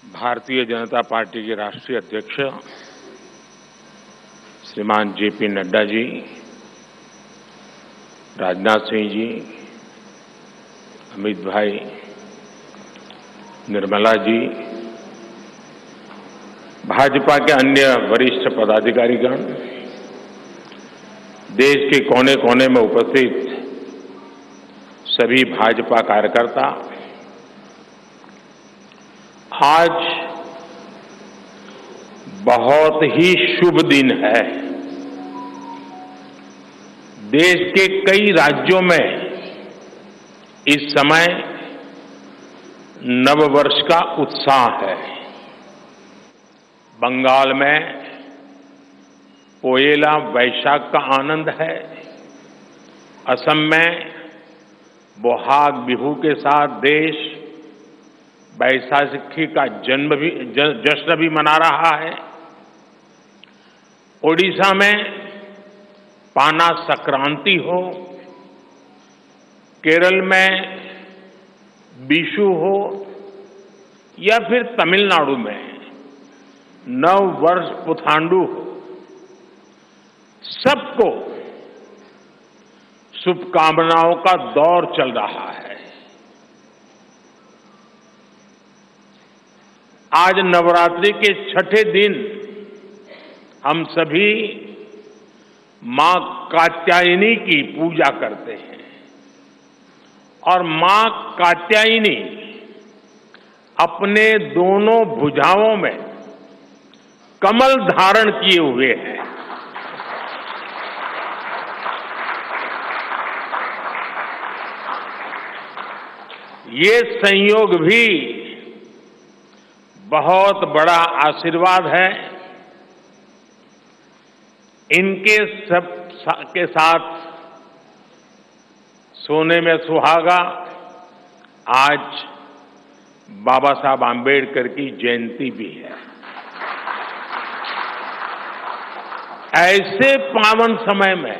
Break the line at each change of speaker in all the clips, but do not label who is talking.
Bharatiya Janata party के राष्ट्रीय अध्यक्ष श्रीमान जेपी नड्डा जी, राजनाथ सिंह जी, अमित भाई, निर्मला जी, भाजपा के अन्य वरिष्ठ पदाधिकारीगण, देश के कोने कोने में उपस्थित सभी भाजपा कार्यकर्ता, आज बहुत ही शुभ दिन है। देश के कई राज्यों में इस समय नववर्ष का उत्साह है। बंगाल में पोयला वैशाख का आनंद है। असम में बोहाग बिहू के साथ देश बैसाखी का जश्न भी मना रहा है। ओडिशा में पाना संक्रांति हो, केरल में बिशु हो या फिर तमिलनाडु में नव वर्ष पुथांडु हो, सबको शुभकामनाओं का दौर चल रहा है। आज नवरात्रि के छठे दिन हम सभी मां कात्यायनी की पूजा करते हैं और मां कात्यायनी अपने दोनों भुजाओं में कमल धारण किए हुए हैं। ये संयोग भी बहुत बड़ा आशीर्वाद है। इनके सब के साथ सोने में सुहागा आज बाबा साहब आम्बेडकर की जयंती भी है। ऐसे पावन समय में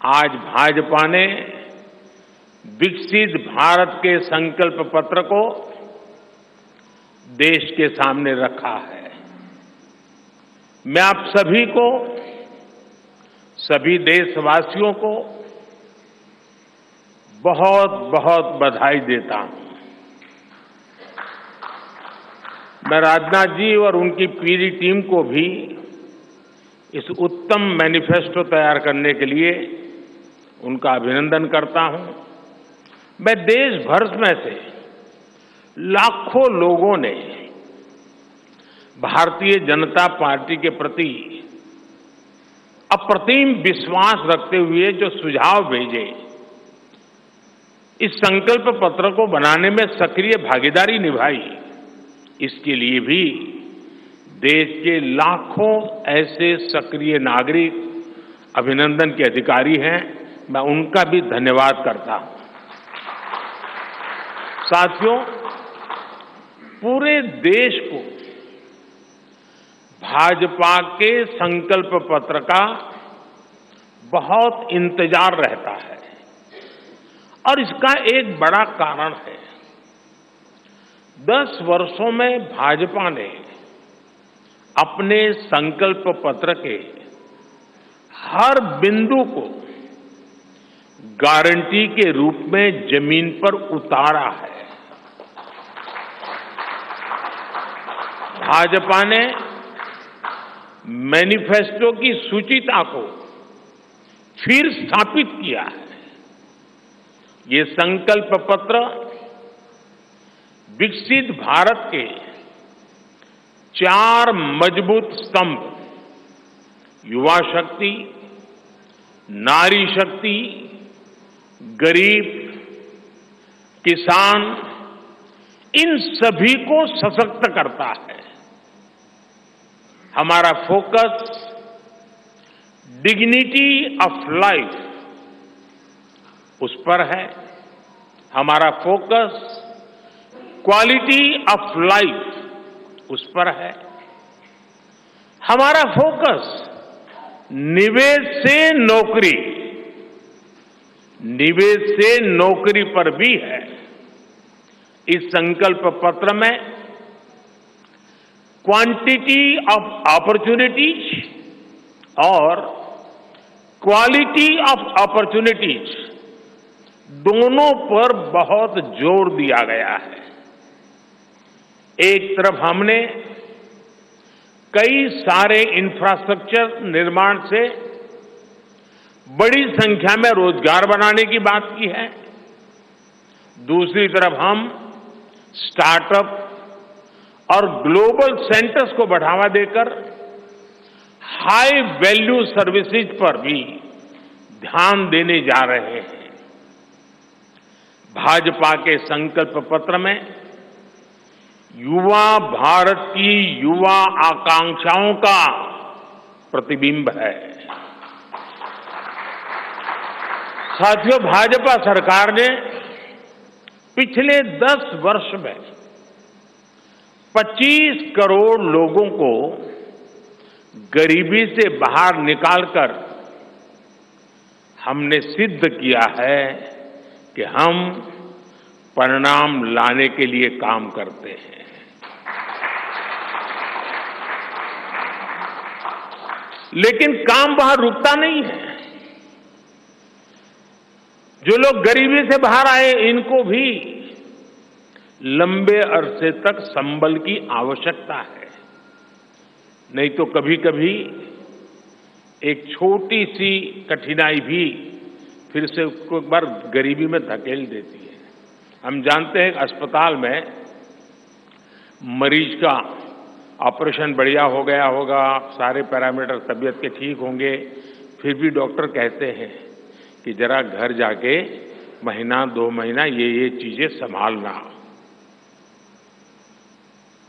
आज भाजपा ने विकसित भारत के संकल्प पत्र को देश के सामने रखा है। मैं आप सभी को, सभी देशवासियों को बहुत बहुत बधाई देता हूं। मैं राजनाथ जी और उनकी पूरी टीम को भी इस उत्तम मैनिफेस्टो तैयार करने के लिए उनका अभिनंदन करता हूं। मैं देश भर में से लाखों लोगों ने भारतीय जनता पार्टी के प्रति अप्रतिम विश्वास रखते हुए जो सुझाव भेजे, इस संकल्प पत्र को बनाने में सक्रिय भागीदारी निभाई, इसके लिए भी देश के लाखों ऐसे सक्रिय नागरिक अभिनंदन के अधिकारी हैं। मैं उनका भी धन्यवाद करता हूं। साथियों, पूरे देश को भाजपा के संकल्प पत्र का बहुत इंतजार रहता है और इसका एक बड़ा कारण है। 10 वर्षों में भाजपा ने अपने संकल्प पत्र के हर बिंदु को गारंटी के रूप में जमीन पर उतारा है। भाजपा ने मैनिफेस्टो की सूचिता को फिर स्थापित किया है। ये संकल्प पत्र विकसित भारत के 4 मजबूत स्तंभ, युवा शक्ति, नारी शक्ति, गरीब, किसान, इन सभी को सशक्त करता है। हमारा फोकस डिग्निटी ऑफ लाइफ उस पर है। हमारा फोकस क्वालिटी ऑफ लाइफ उस पर है। हमारा फोकस निवेश से नौकरी, निवेश से नौकरी पर भी है। इस संकल्प पत्र में क्वांटिटी ऑफ अपॉर्चुनिटीज और क्वालिटी ऑफ अपॉर्चुनिटीज दोनों पर बहुत जोर दिया गया है। एक तरफ हमने कई सारे इंफ्रास्ट्रक्चर निर्माण से बड़ी संख्या में रोजगार बनाने की बात की है। दूसरी तरफ हम स्टार्टअप और ग्लोबल सेंटर्स को बढ़ावा देकर हाई वैल्यू सर्विसेज पर भी ध्यान देने जा रहे हैं। भाजपा के संकल्प पत्र में युवा भारत की युवा आकांक्षाओं का प्रतिबिंब है। साथियों, भाजपा सरकार ने पिछले 10 वर्ष में 25 करोड़ लोगों को गरीबी से बाहर निकालकर हमने सिद्ध किया है कि हम परिणाम लाने के लिए काम करते हैं। लेकिन काम वहां रुकता नहीं है। जो लोग गरीबी से बाहर आए, इनको भी लंबे अरसे तक संबल की आवश्यकता है। नहीं तो कभी कभी एक छोटी सी कठिनाई भी फिर से उसको एक बार गरीबी में धकेल देती है। हम जानते हैं कि अस्पताल में मरीज का ऑपरेशन बढ़िया हो गया होगा, सारे पैरामीटर तबीयत के ठीक होंगे, फिर भी डॉक्टर कहते हैं कि जरा घर जाके महीना 2 महीना ये चीजें संभालना।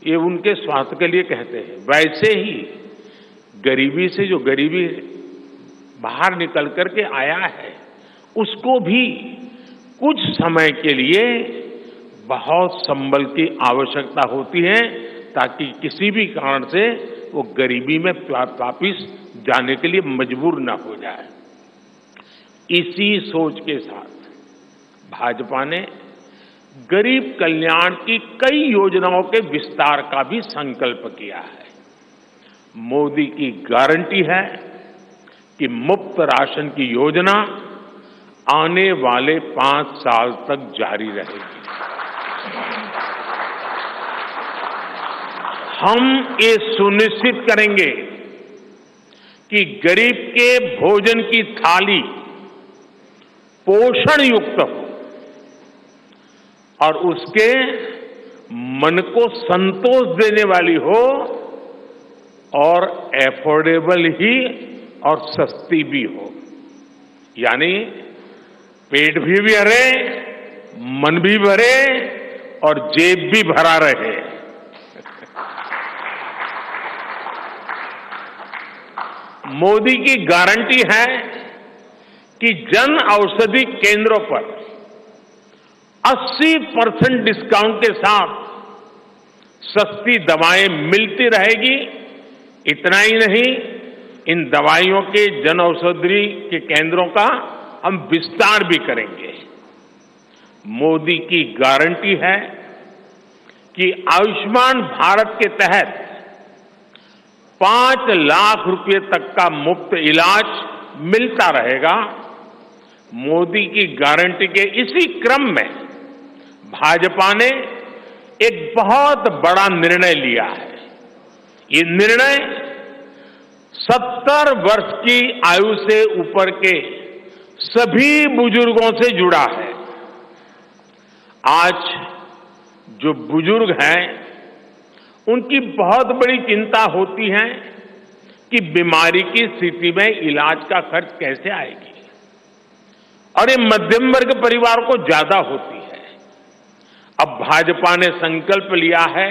ये उनके स्वास्थ्य के लिए कहते हैं। वैसे ही गरीबी से जो गरीबी बाहर निकल करके आया है, उसको भी कुछ समय के लिए बहुत संबल की आवश्यकता होती है, ताकि किसी भी कारण से वो गरीबी में वापिस जाने के लिए मजबूर न हो जाए। इसी सोच के साथ भाजपा ने गरीब कल्याण की कई योजनाओं के विस्तार का भी संकल्प किया है। मोदी की गारंटी है कि मुफ्त राशन की योजना आने वाले 5 साल तक जारी रहेगी। हम ये सुनिश्चित करेंगे कि गरीब के भोजन की थाली पोषण युक्त हो और उसके मन को संतोष देने वाली हो और एफोर्डेबल ही और सस्ती भी हो। यानी पेट भी भरे, मन भी भरे और जेब भी भरा रहे। मोदी की गारंटी है कि जन औषधि केंद्रों पर 80% डिस्काउंट के साथ सस्ती दवाएं मिलती रहेगी। इतना ही नहीं, इन दवाइयों के जन औषधि के केंद्रों का हम विस्तार भी करेंगे। मोदी की गारंटी है कि आयुष्मान भारत के तहत 5 लाख रुपए तक का मुफ्त इलाज मिलता रहेगा। मोदी की गारंटी के इसी क्रम में भाजपा ने एक बहुत बड़ा निर्णय लिया है। ये निर्णय 70 वर्ष की आयु से ऊपर के सभी बुजुर्गों से जुड़ा है। आज जो बुजुर्ग हैं, उनकी बहुत बड़ी चिंता होती है कि बीमारी की स्थिति में इलाज का खर्च कैसे आएगी, और ये मध्यम वर्ग परिवार को ज्यादा होती है। अब भाजपा ने संकल्प लिया है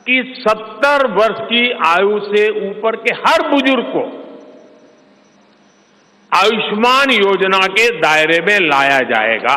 कि 70 वर्ष की आयु से ऊपर के हर बुजुर्ग को आयुष्मान योजना के दायरे में लाया जाएगा।